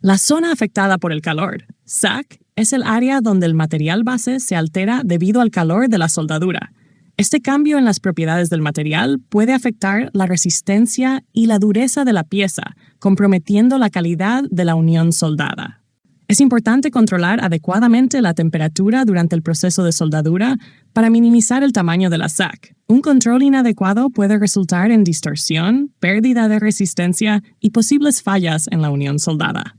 La zona afectada por el calor, SAC, es el área donde el material base se altera debido al calor de la soldadura. Este cambio en las propiedades del material puede afectar la resistencia y la dureza de la pieza, comprometiendo la calidad de la unión soldada. Es importante controlar adecuadamente la temperatura durante el proceso de soldadura para minimizar el tamaño de la SAC. Un control inadecuado puede resultar en distorsión, pérdida de resistencia y posibles fallas en la unión soldada.